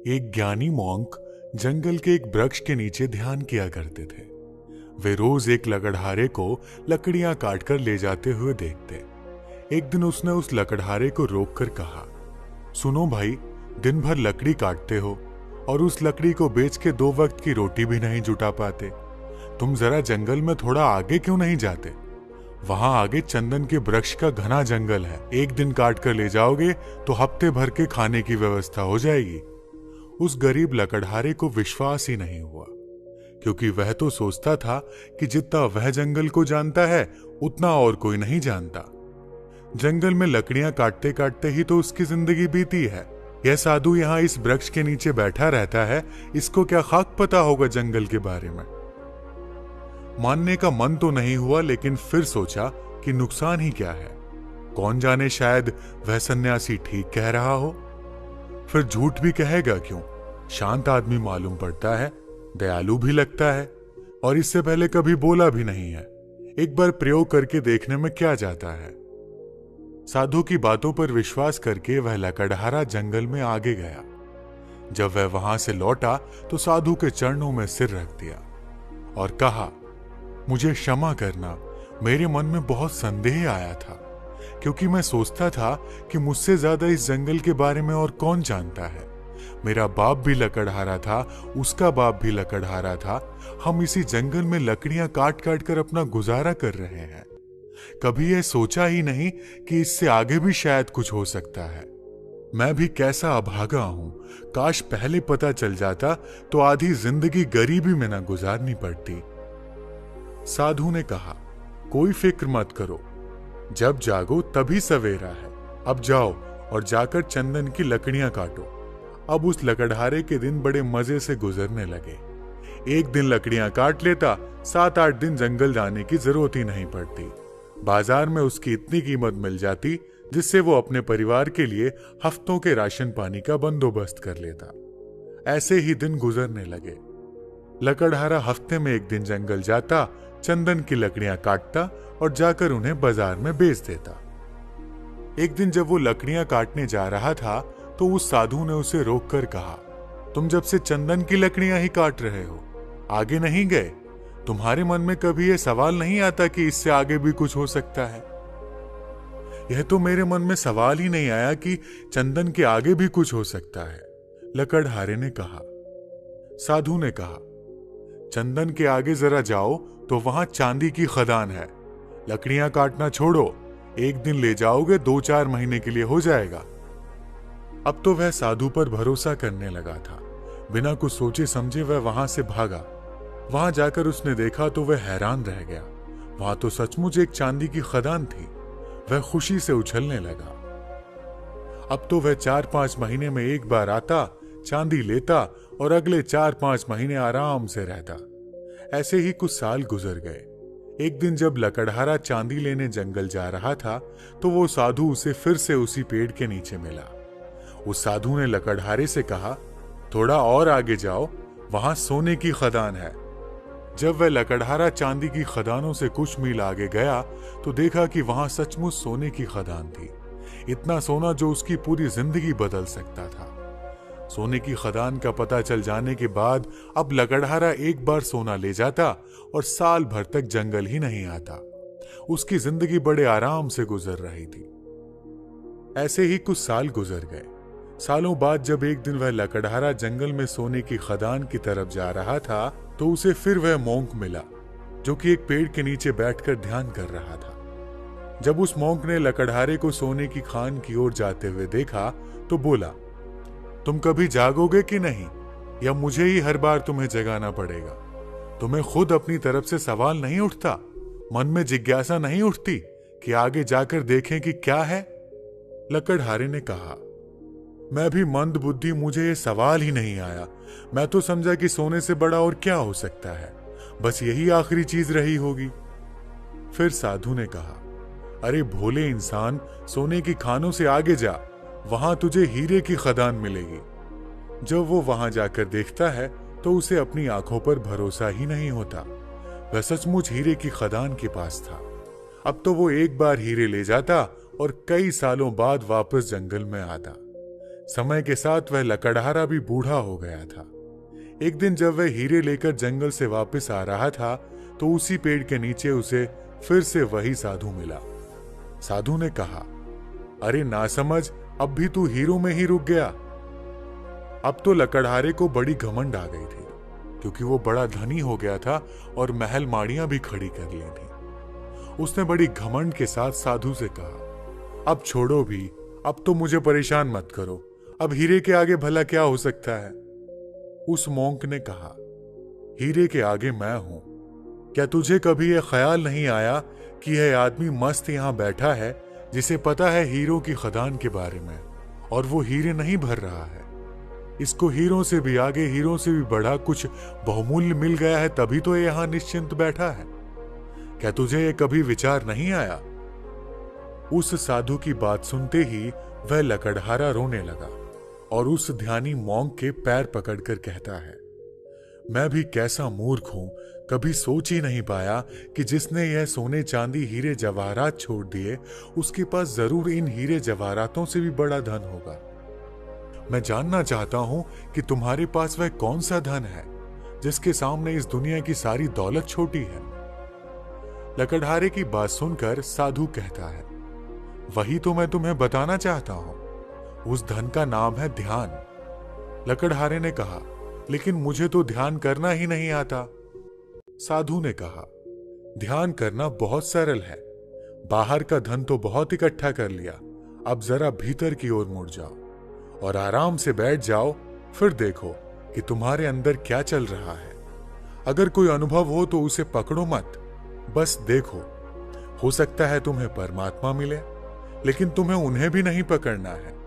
एक ज्ञानी मॉन्क जंगल के एक वृक्ष के नीचे ध्यान किया करते थे। वे रोज एक लकड़हारे को लकड़ियां काटकर ले जाते हुए देखते। एक दिन उसने उस लकड़हारे को रोककर कहा, सुनो भाई, दिन भर लकड़ी काटते हो और उस लकड़ी को बेच के 2 वक्त की रोटी भी नहीं जुटा पाते। तुम जरा जंगल में थोड़ा आगे क्यों नहीं जाते? वहां आगे चंदन के वृक्ष का घना जंगल है। एक दिन काट कर ले जाओगे तो हफ्ते भर के खाने की व्यवस्था हो जाएगी। उस गरीब लकड़हारे को विश्वास ही नहीं हुआ, क्योंकि वह तो सोचता था कि जितना वह जंगल को जानता है उतना और कोई नहीं जानता। जंगल में लकड़ियां काटते काटते ही तो उसकी जिंदगी बीती है। यह साधु यहाँ इस वृक्ष के नीचे बैठा रहता है, इसको क्या खाक पता होगा जंगल के बारे में। मानने का मन तो नहीं हुआ, लेकिन फिर सोचा कि नुकसान ही क्या है। कौन जाने, शायद वह सन्यासी ठीक कह रहा हो। फिर झूठ भी कहेगा क्यों? शांत आदमी मालूम पड़ता है, दयालु भी लगता है, और इससे पहले कभी बोला भी नहीं है। एक बार प्रयोग करके देखने में क्या जाता है। साधु की बातों पर विश्वास करके वह लकड़हारा जंगल में आगे गया। जब वह वहां से लौटा तो साधु के चरणों में सिर रख दिया और कहा, मुझे क्षमा करना, मेरे मन में बहुत संदेह आया था, क्योंकि मैं सोचता था कि मुझसे ज्यादा इस जंगल के बारे में और कौन जानता है। मेरा बाप भी लकड़हारा था, उसका बाप भी लकड़हारा था। हम इसी जंगल में लकड़ियां काट काट कर अपना गुजारा कर रहे हैं। कभी यह सोचा ही नहीं कि इससे आगे भी शायद कुछ हो सकता है। मैं भी कैसा अभागा हूं। काश पहले पता चल जाता तो आधी जिंदगी गरीबी में न गुजारनी पड़ती। साधु ने कहा, कोई फिक्र मत करो, जब जागो तभी सवेरा है। अब जाओ और जाकर चंदन की लकड़ियां काटो। अब उस लकड़हारे के दिन बड़े मजे से गुजरने लगे। एक दिन लकड़ियां काट लेता, 7-8 दिन जंगल जाने की जरूरत ही नहीं पड़ती। बाजार में उसकी इतनी कीमत मिल जाती जिससे वो अपने परिवार के लिए हफ्तों के राशन पानी का बंदोबस्त कर लेता। ऐसे ही दिन गुजरने लगे। लकड़हारा हफ्ते में एक दिन जंगल जाता, चंदन की लकड़ियां काटता और जाकर उन्हें बाजार में बेच देता। एक दिन जब वो लकड़ियां काटने जा रहा था तो उस साधु ने उसे रोककर कहा, तुम जब से चंदन की लकड़ियां ही काट रहे हो, आगे नहीं गए? तुम्हारे मन में कभी यह सवाल नहीं आता कि इससे आगे भी कुछ हो सकता है? यह तो मेरे मन में सवाल ही नहीं आया कि चंदन के आगे भी कुछ हो सकता है, लकड़हारे ने कहा। साधु ने कहा, चंदन के आगे जरा जाओ तो वहां चांदी की खदान है। लकड़ियां काटना छोड़ो, एक दिन ले जाओगे 2-4 महीने के लिए हो जाएगा। अब तो वह साधु पर भरोसा करने लगा था। बिना कुछ सोचे समझे वह वहां से भागा। वहां जाकर उसने देखा तो वह हैरान रह गया। वहां तो सचमुच एक चांदी की खदान थी। वह खुशी से उछलने लगा। अब तो वह 4-5 महीने में एक बार आता, चांदी लेता और अगले 4-5 महीने आराम से रहता। ऐसे ही कुछ साल गुजर गए। एक दिन जब लकड़हारा चांदी लेने जंगल जा रहा था तो वो साधु उसे फिर से उसी पेड़ के नीचे मिला। उस साधु ने लकड़हारे से कहा, थोड़ा और आगे जाओ, वहां सोने की खदान है। जब वह लकड़हारा चांदी की खदानों से कुछ मील आगे गया तो देखा कि वहां सचमुच सोने की खदान थी। इतना सोना जो उसकी पूरी जिंदगी बदल सकता था। सोने की खदान का पता चल जाने के बाद अब लकड़हारा एक बार सोना ले जाता और साल भर तक जंगल ही नहीं आता। उसकी जिंदगी बड़े आराम से गुजर रही थी। ऐसे ही कुछ साल गुजर गए। सालों बाद जब एक दिन वह लकड़हारा जंगल में सोने की खदान की तरफ जा रहा था तो उसे फिर वह मॉन्क मिला, जो कि एक पेड़ के नीचे बैठकर ध्यान कर रहा था। जब उस मॉन्क ने लकड़हारे को सोने की खान की ओर जाते हुए देखा तो बोला, तुम कभी जागोगे कि नहीं, या मुझे ही हर बार तुम्हें जगाना पड़ेगा? तुम्हें खुद अपनी तरफ से सवाल नहीं उठता? मन में जिज्ञासा नहीं उठती कि आगे जाकर देखें कि क्या है? लकड़हारे ने कहा, मैं भी मंद बुद्धि, मुझे ये सवाल ही नहीं आया। मैं तो समझा कि सोने से बड़ा और क्या हो सकता है, बस यही आखिरी चीज रही होगी। फिर साधु ने कहा, अरे भोले इंसान, सोने की खानों से आगे जा, वहां तुझे हीरे की खदान मिलेगी। जब वो वहां जाकर देखता है तो उसे अपनी आंखों पर भरोसा ही नहीं होता। वह सचमुच हीरे की खदान के पास था। अब तो वो एक बार हीरे ले जाता और कई सालों बाद वापस जंगल में आता। समय के साथ वह लकड़हारा भी बूढ़ा हो गया था। एक दिन जब वह हीरे लेकर जंगल से वापस आ रहा था तो उसी पेड़ के नीचे उसे फिर से वही साधु मिला। साधु ने कहा, अरे नासमझ, अब भी तू हीरो में ही रुक गया। अब तो लकड़हारे को बड़ी घमंड आ गई थी, क्योंकि वो बड़ा धनी हो गया था और महल माड़ियां भी खड़ी कर ली थी। उसने बड़ी घमंड के साथ साधु से कहा, अब छोड़ो भी, अब तो मुझे परेशान मत करो, अब हीरे के आगे भला क्या हो सकता है। उस मोंक ने कहा, हीरे के आगे मैं हूं। क्या तुझे कभी यह ख्याल नहीं आया कि यह आदमी मस्त यहां बैठा है जिसे पता है हीरो की खदान के बारे में, और वो हीरे नहीं भर रहा है। इसको हीरों से भी आगे, हीरों से भी बड़ा कुछ बहुमूल्य मिल गया है, तभी तो यहां निश्चिंत बैठा है। क्या तुझे ये कभी विचार नहीं आया? उस साधु की बात सुनते ही वह लकड़हारा रोने लगा और उस ध्यानी मोंक के पैर पकड़कर कहता है, मैं भी कैसा मूर्ख हूं, कभी सोच ही नहीं पाया कि जिसने यह सोने चांदी हीरे जवाहरात छोड़ दिए उसके पास जरूर इन हीरे जवाहरातों से भी बड़ा धन होगा। मैं जानना चाहता हूं कि तुम्हारे पास वह कौन सा धन है जिसके सामने इस दुनिया की सारी दौलत छोटी है। लकड़हारे की बात सुनकर साधु कहता है, वही तो मैं तुम्हें बताना चाहता हूं, उस धन का नाम है ध्यान। लकड़हारे ने कहा, लेकिन मुझे तो ध्यान करना ही नहीं आता। साधु ने कहा, ध्यान करना बहुत सरल है, बाहर का धन तो बहुत इकट्ठा कर लिया, अब जरा भीतर की ओर मुड़ जाओ और आराम से बैठ जाओ, फिर देखो कि तुम्हारे अंदर क्या चल रहा है। अगर कोई अनुभव हो तो उसे पकड़ो मत, बस देखो। हो सकता है तुम्हें परमात्मा मिले, लेकिन तुम्हें उन्हें भी नहीं पकड़ना है।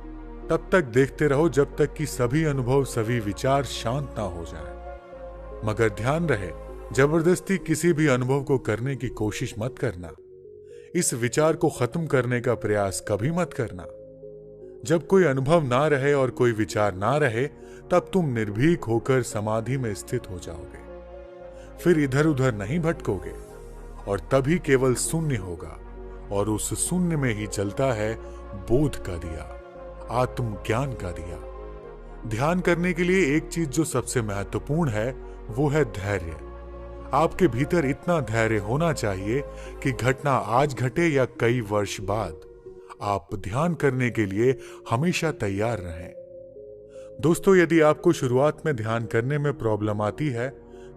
तब तक देखते रहो जब तक कि सभी अनुभव, सभी विचार शांत ना हो जाएं। मगर ध्यान रहे, जबरदस्ती किसी भी अनुभव को करने की कोशिश मत करना। इस विचार को खत्म करने का प्रयास कभी मत करना। जब कोई अनुभव ना रहे और कोई विचार ना रहे, तब तुम निर्भीक होकर समाधि में स्थित हो जाओगे। फिर इधर उधर नहीं भटकोगे और तभी केवल शून्य होगा, और उस शून्य में ही चलता है बोध का दिया, आत्मज्ञान का दिया। ध्यान करने के लिए एक चीज जो सबसे महत्वपूर्ण है वो है धैर्य। आपके भीतर इतना धैर्य होना चाहिए कि घटना आज घटे या कई वर्ष बाद, आप ध्यान करने के लिए हमेशा तैयार रहें। दोस्तों, यदि आपको शुरुआत में ध्यान करने में प्रॉब्लम आती है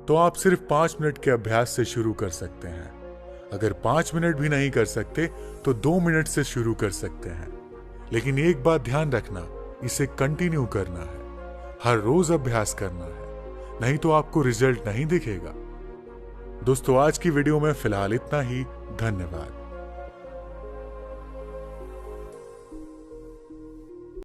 तो आप सिर्फ 5 मिनट के अभ्यास से शुरू कर सकते हैं। अगर 5 मिनट भी नहीं कर सकते तो 2 मिनट से शुरू कर सकते हैं। लेकिन एक बात ध्यान रखना, इसे कंटिन्यू करना है, हर रोज अभ्यास करना है, नहीं तो आपको रिजल्ट नहीं दिखेगा। दोस्तों, आज की वीडियो में फिलहाल इतना ही। धन्यवाद।